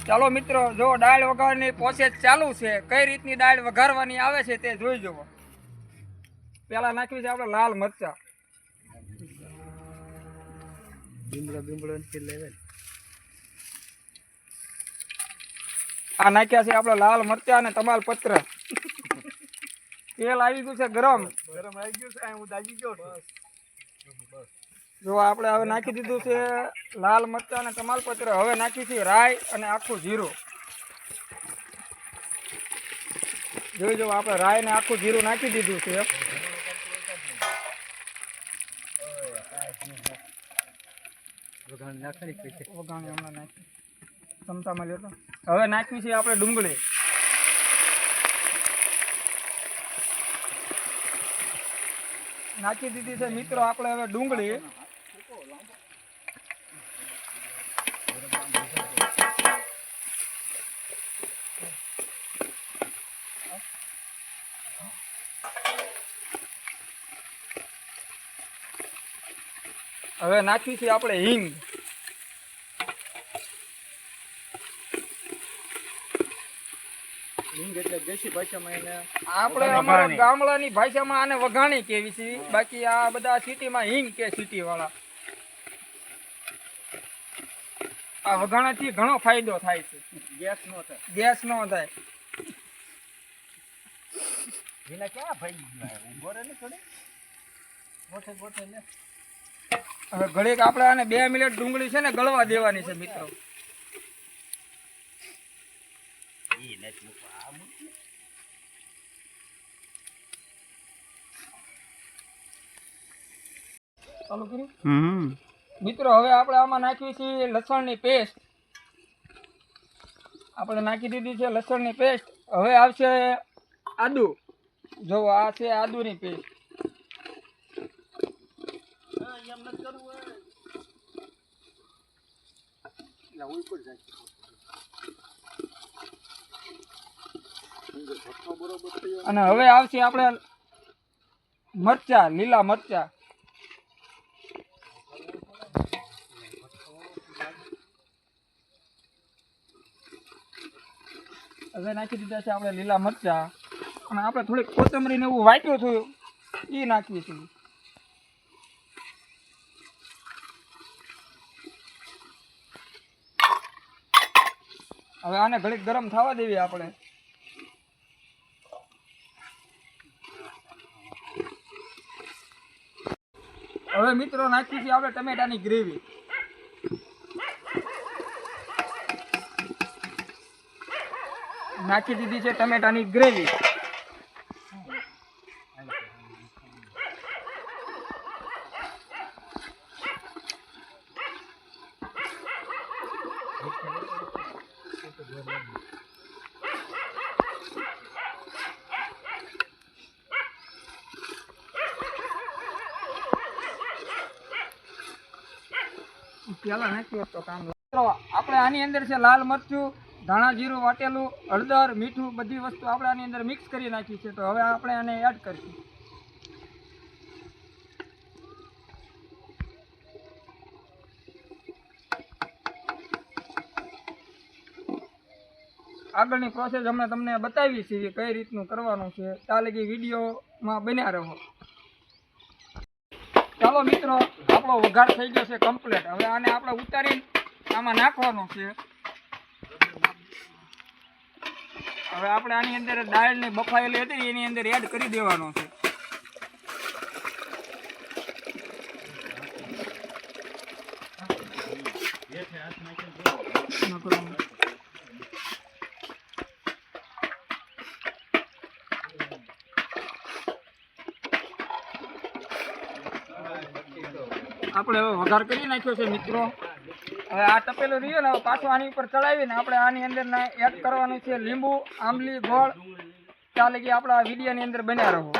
ચાલો મિત્રો, જો દાળ વઘારવાની પ્રોસેસ ચાલુ છે, કઈ રીતની દાળ વઘારવાની આવે છે તે જોઈ જુઓ. પેલા નાખવી છે આપણે લાલ મરચા. આ નાખ્યા છે આપણે લાલ મરચા અને તમાલપત્ર. તેલ આવી ગયું છે ગરમ. આવી ગયું છે, હું દાજી ગયો. જો આપણે હવે નાખી દીધું છે લાલ મરચા અને તમાલપત્ર. હવે નાખી છે રાઈ અને આખું જીરું. જોઈ જો આપણે રાઈ ને આખું જીરું નાખી દીધું છે. વઘાણી હમણાં નાખી ચમચામાં લેતો. હવે નાખવી છે આપણે ડુંગળી. નાખી દીધી છે મિત્રો આપણે હવે ડુંગળી. હવે નાખવી છે આપણે હિંગ. એટલે દેશી ભાષામાં એને આપણે અમારા ગામડાની ભાષામાં આને વઘાણી કેવી છે, બાકી આ બધા સિટીમાં હિંગ કે સિટી વાળા. આ વઘાણાથી ઘણો ફાયદો થાય છે. ગેસ નો થાય. હવે ઘડીક આપણે આને 2 મિનિટ ડુંગળી છે ને ગળવા દેવાની છે મિત્રો. ચાલુ કર્યું મિત્રો. હવે આપણે આમાં નાખવી છે લસણની પેસ્ટ. આપણે નાખી દીધી છે લસણની પેસ્ટ. હવે આવશે આદુ. જો આ છે આદુની પેસ્ટ. અને હવે આવશે આપણે મરચા, લીલા મરચા. હવે નાખી દીધા છે આપણે લીલા મરચા. અને આપણે થોડીક કોથમરી ને એવું વાટ્યું થયું એ નાખવી છે. હવે આને ઘડીક ગરમ થવા દેવી આપણે. હવે મિત્રો નાખી છે આપણે ટમેટાની ગ્રેવી. નાખી દીધી છે ટમેટાની ગ્રેવી. પેલા નાખ્યું તો કામ. આપણે આની અંદર છે લાલ મરચું, ધાણા જીરું વાટેલું, હળદર, મીઠું, બધી વસ્તુ આપણે આની અંદર મિક્સ કરી નાખી છે. તો હવે આપણે આને એડ કરીશું. આગળની પ્રોસેસ હમણાં તમને બતાવી છે કઈ રીતનું કરવાનું છે. ત્યાં લગી વિડીયોમાં બન્યા રહો. ચાલો મિત્રો, આપણો વઘાર થઈ ગયો છે કમ્પ્લીટ. હવે આને આપણે ઉતારીને આમાં નાખવાનું છે. હવે આપણે આની અંદર દાળની બફાયેલી હતી એની અંદર એડ કરી દેવાનો છે. આપણે હવે વઘાર કરી નાખ્યો છે મિત્રો. હવે આ તપેલું રહ્યું ને પાછું આની ઉપર ચડાવીને આપણે આની અંદર એડ કરવાનું છે લીંબુ, આંબલી, ગોળ. ત્યાં લગી આપણા વિડીયોની અંદર બન્યા રહો.